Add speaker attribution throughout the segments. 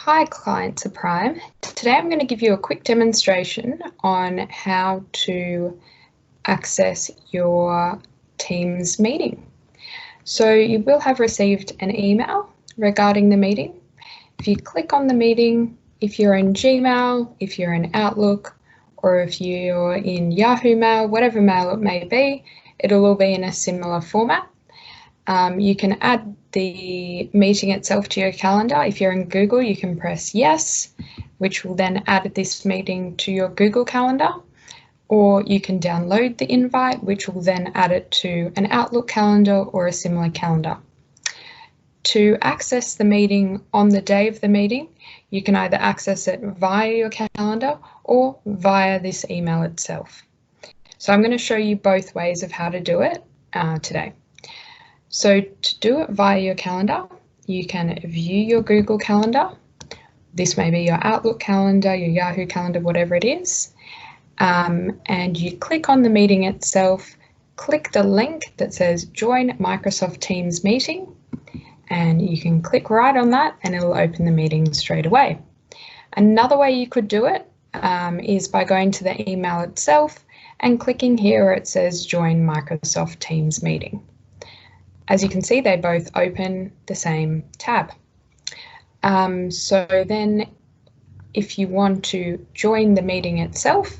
Speaker 1: Hi clients of Prime. Today I'm going to give you a quick demonstration on how to access your Teams meeting. So you will have received an email regarding the meeting. If you click on the meeting, if you're in Gmail, if you're in Outlook, or if you're in Yahoo Mail, whatever mail it may be, it'll all be in a similar format. You can add the meeting itself to your calendar. If you're in Google, you can press yes, which will then add this meeting to your Google Calendar, or you can download the invite, which will then add it to an Outlook calendar or a similar calendar. To access the meeting on the day of the meeting, you can either access it via your calendar or via this email itself. So I'm going to show you both ways of how to do it today. So to do it via your calendar, you can view your Google Calendar. This may be your Outlook calendar, your Yahoo calendar, whatever it is. And you click on the meeting itself, click the link that says Join Microsoft Teams Meeting, and you can click right on that and it'll open the meeting straight away. Another way you could do it is by going to the email itself and clicking here where it says Join Microsoft Teams Meeting. As you can see, they both open the same tab. So then if you want to join the meeting itself,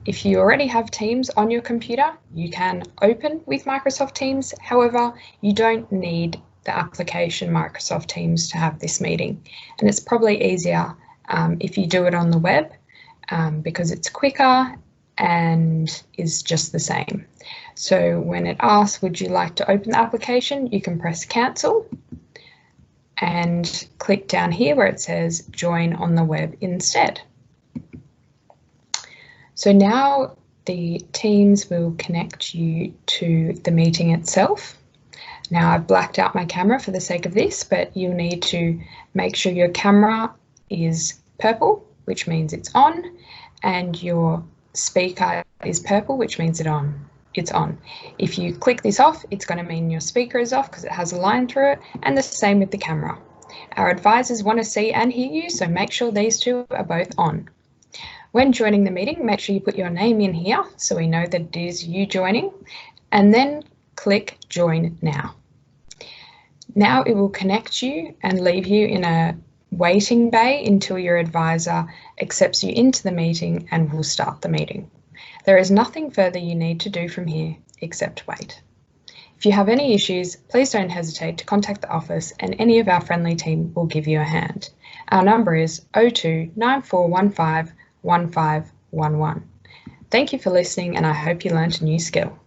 Speaker 1: if you already have Teams on your computer, you can open with Microsoft Teams. However, you don't need the application Microsoft Teams to have this meeting. And it's probably easier if you do it on the web because it's quicker and is just the same. So when it asks, would you like to open the application, you can press cancel and click down here where it says join on the web instead. So now the Teams will connect you to the meeting itself. Now I've blacked out my camera for the sake of this, but you'll need to make sure your camera is purple, which means it's on, and your speaker is purple, which means it's on. If you click this off, it's going to mean your speaker is off because it has a line through it, and the same with the camera. Our advisors want to see and hear you, so make sure these two are both on. When joining the meeting, make sure you put your name in here so we know that it is you joining, and then click Join Now. Now it will connect you and leave you in a waiting bay until your advisor accepts you into the meeting and will start the meeting. There is nothing further you need to do from here except wait. If you have any issues, please don't hesitate to contact the office and any of our friendly team will give you a hand. Our number is 02 9415 1511. Thank you for listening and I hope you learnt a new skill.